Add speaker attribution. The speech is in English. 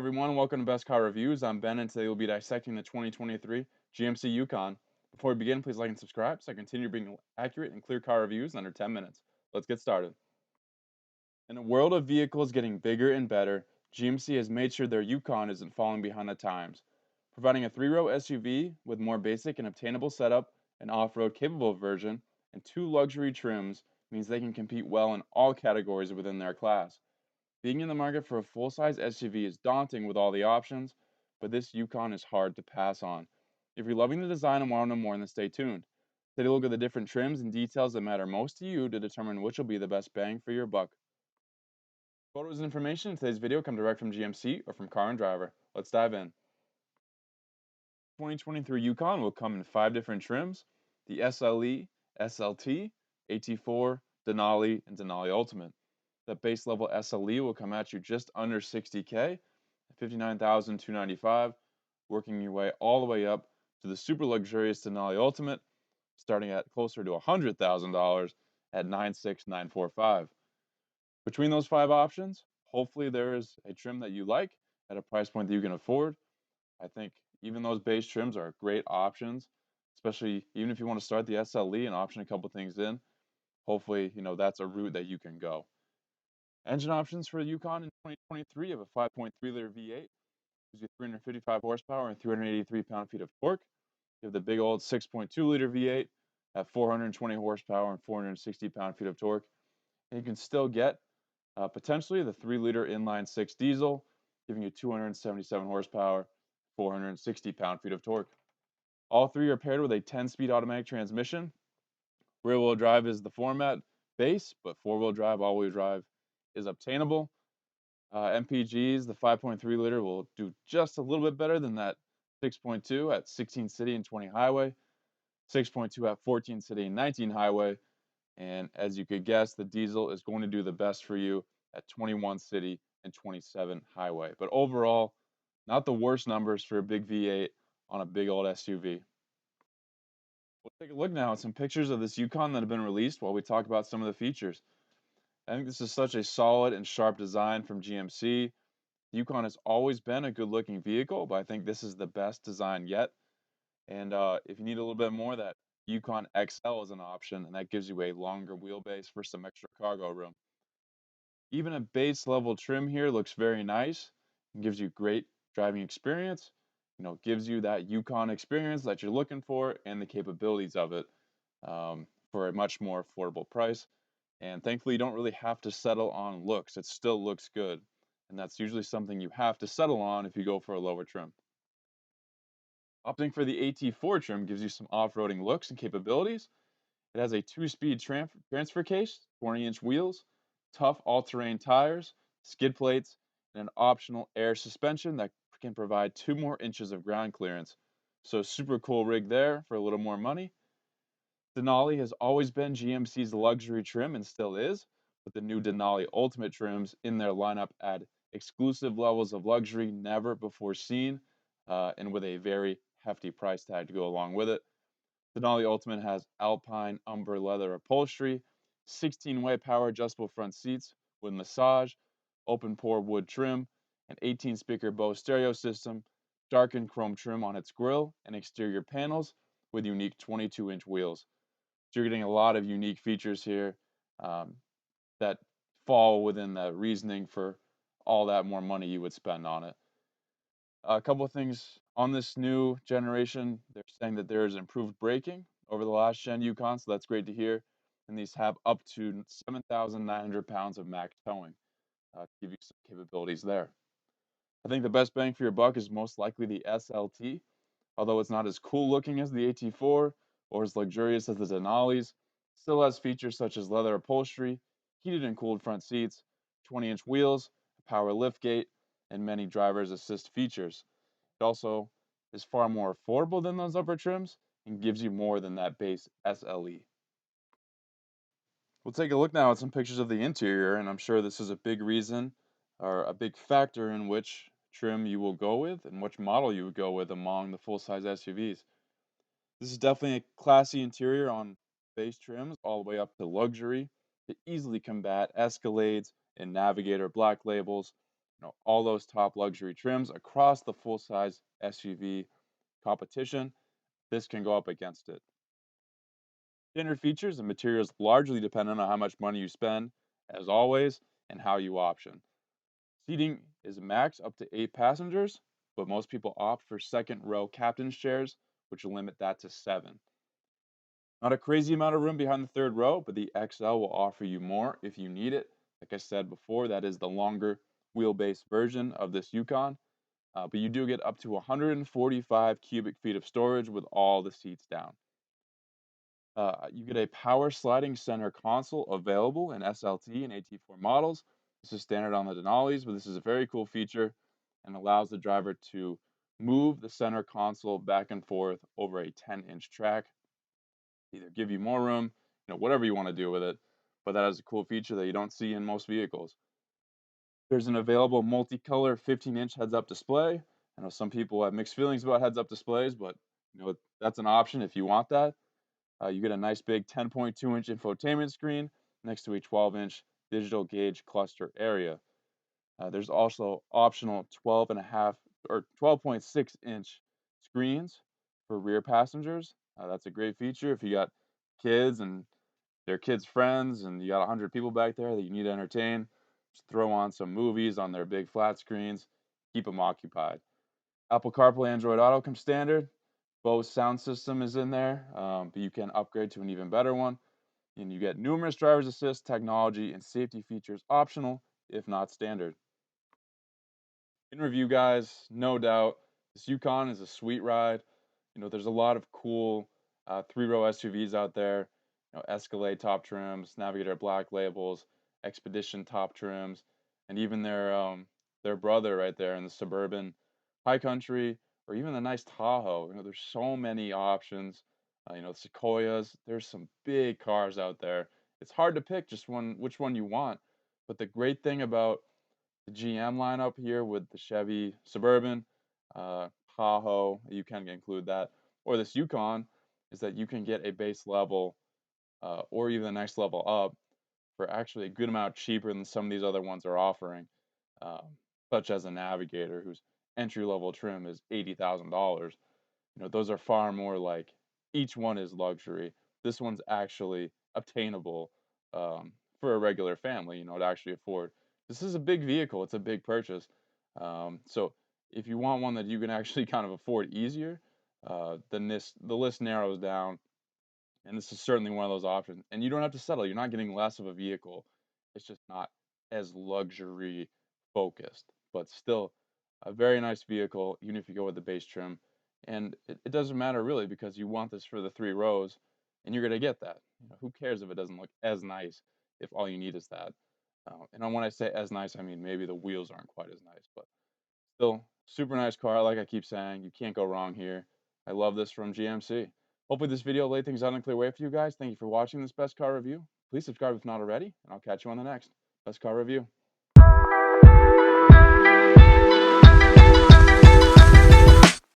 Speaker 1: everyone. Welcome to Best Car Reviews. I'm Ben, and today we'll be dissecting the 2023 GMC Yukon. Before we begin, please like and subscribe so I continue bringing accurate and clear car reviews in under 10 minutes. Let's get started. In a world of vehicles getting bigger and better, GMC has made sure their Yukon isn't falling behind the times. Providing a three-row SUV with more basic and obtainable setup, an off-road capable version, and two luxury trims means they can compete well in all categories within their class. Being in the market for a full-size SUV is daunting with all the options, but this Yukon is hard to pass on. If you're loving the design and want to know more, then stay tuned. Take a look at the different trims and details that matter most to you to determine which will be the best bang for your buck. Photos and information in today's video come direct from GMC or from Car and Driver. Let's dive in. 2023 Yukon will come in 5 different trims: the SLE, SLT, AT4, Denali, and Denali Ultimate. The base level SLE will come at you just under 60K, 59,295, working your way all the way up to the super luxurious Denali Ultimate, starting at closer to $100,000 at 96,945. Between those 5 options, hopefully there is a trim that you like at a price point that you can afford. I think even those base trims are great options, especially even if you want to start the SLE and option a couple things in. Hopefully, that's a route that you can go. Engine options for the Yukon in 2023 have a 5.3-liter V8, gives you 355 horsepower and 383 pound-feet of torque. You have the big old 6.2-liter V8 at 420 horsepower and 460 pound-feet of torque. And you can still get potentially the 3-liter inline-six diesel, giving you 277 horsepower, 460 pound-feet of torque. All three are paired with a 10-speed automatic transmission. Rear-wheel drive is the format base, but four-wheel drive, all-wheel drive is obtainable. MPGs, the 5.3-liter, will do just a little bit better than that 6.2 at 16 city and 20 highway, 6.2 at 14 city and 19 highway, and as you could guess, the diesel is going to do the best for you at 21 city and 27 highway. But overall, not the worst numbers for a big V8 on a big old SUV. We'll take a look now at some pictures of this Yukon that have been released while we talk about some of the features. I think this is such a solid and sharp design from GMC. The Yukon has always been a good looking vehicle, but I think this is the best design yet. And if you need a little bit more, that Yukon XL is an option, and that gives you a longer wheelbase for some extra cargo room. Even a base level trim here looks very nice and gives you great driving experience. Gives you that Yukon experience that you're looking for and the capabilities of it for a much more affordable price. And thankfully, you don't really have to settle on looks. It still looks good. And that's usually something you have to settle on if you go for a lower trim. Opting for the AT4 trim gives you some off-roading looks and capabilities. It has a 2-speed transfer case, 20-inch wheels, tough all-terrain tires, skid plates, and an optional air suspension that can provide 2 more inches of ground clearance. So super cool rig there for a little more money. Denali has always been GMC's luxury trim and still is, but the new Denali Ultimate trims in their lineup add exclusive levels of luxury never before seen, and with a very hefty price tag to go along with it. Denali Ultimate has Alpine umber leather upholstery, 16-way power adjustable front seats with massage, open pore wood trim, an 18-speaker Bose stereo system, darkened chrome trim on its grille and exterior panels with unique 22-inch wheels. So you're getting a lot of unique features here that fall within the reasoning for all that more money you would spend on it. A couple of things on this new generation. They're saying that there is improved braking over the last gen Yukon, so that's great to hear. And these have up to 7,900 pounds of max towing to give you some capabilities there. I think the best bang for your buck is most likely the SLT, although it's not as cool looking as the AT4 or as luxurious as the Denali's. Still has features such as leather upholstery, heated and cooled front seats, 20-inch wheels, a power liftgate, and many driver's assist features. It also is far more affordable than those upper trims and gives you more than that base SLE. We'll take a look now at some pictures of the interior, and I'm sure this is a big reason or a big factor in which trim you will go with and which model you would go with among the full-size SUVs. This is definitely a classy interior on base trims all the way up to luxury to easily combat Escalades and Navigator black labels all those top luxury trims across the full-size SUV competition. This can go up against it. Standard features and materials largely dependent on how much money you spend, as always, and how you option. Seating is max up to 8 passengers, but most people opt for second row captain's chairs, which will limit that to 7. Not a crazy amount of room behind the third row, but the XL will offer you more if you need it. Like I said before, that is the longer wheelbase version of this Yukon, but you do get up to 145 cubic feet of storage with all the seats down. You get a power sliding center console available in SLT and AT4 models. This is standard on the Denali's, but this is a very cool feature and allows the driver to move the center console back and forth over a 10-inch track. Either give you more room, whatever you want to do with it, but that is a cool feature that you don't see in most vehicles. There's an available multicolor 15-inch heads-up display. I know some people have mixed feelings about heads-up displays, but that's an option if you want that. You get a nice big 10.2-inch infotainment screen next to a 12-inch digital gauge cluster area. There's also optional 12.5 or 12.6-inch screens for rear passengers. That's a great feature if you got kids and their kids' friends and you got 100 people back there that you need to entertain. Just throw on some movies on their big flat screens, keep them occupied. Apple CarPlay, Android Auto comes standard. Bose sound system is in there, but you can upgrade to an even better one. And you get numerous driver's assist technology and safety features optional, if not standard. In review, guys, no doubt, this Yukon is a sweet ride. There's a lot of cool 3-row SUVs out there. Escalade top trims, Navigator black labels, Expedition top trims, and even their brother right there in the Suburban High Country, or even the nice Tahoe. There's so many options. Sequoias. There's some big cars out there. It's hard to pick just which one you want. But the great thing about the GM lineup here with the Chevy Suburban, Tahoe, you can include that, or this Yukon, is that you can get a base level or even the next level up for actually a good amount cheaper than some of these other ones are offering, um, such as a Navigator, whose entry level trim is $80,000. Those are far more like each one is luxury. This one's actually obtainable for a regular family, to actually afford. This is a big vehicle. It's a big purchase. So if you want one that you can actually kind of afford easier, then the list narrows down, and this is certainly one of those options. And you don't have to settle. You're not getting less of a vehicle. It's just not as luxury focused, but still a very nice vehicle, even if you go with the base trim. And it doesn't matter really because you want this for the 3 rows, and you're gonna get that. Who cares if it doesn't look as nice if all you need is that? And when I say as nice, I mean maybe the wheels aren't quite as nice, but still, super nice car. Like I keep saying, you can't go wrong here. I love this from GMC. Hopefully this video laid things out in a clear way for you guys. Thank you for watching this Best Car Review. Please subscribe if not already, and I'll catch you on the next Best Car Review.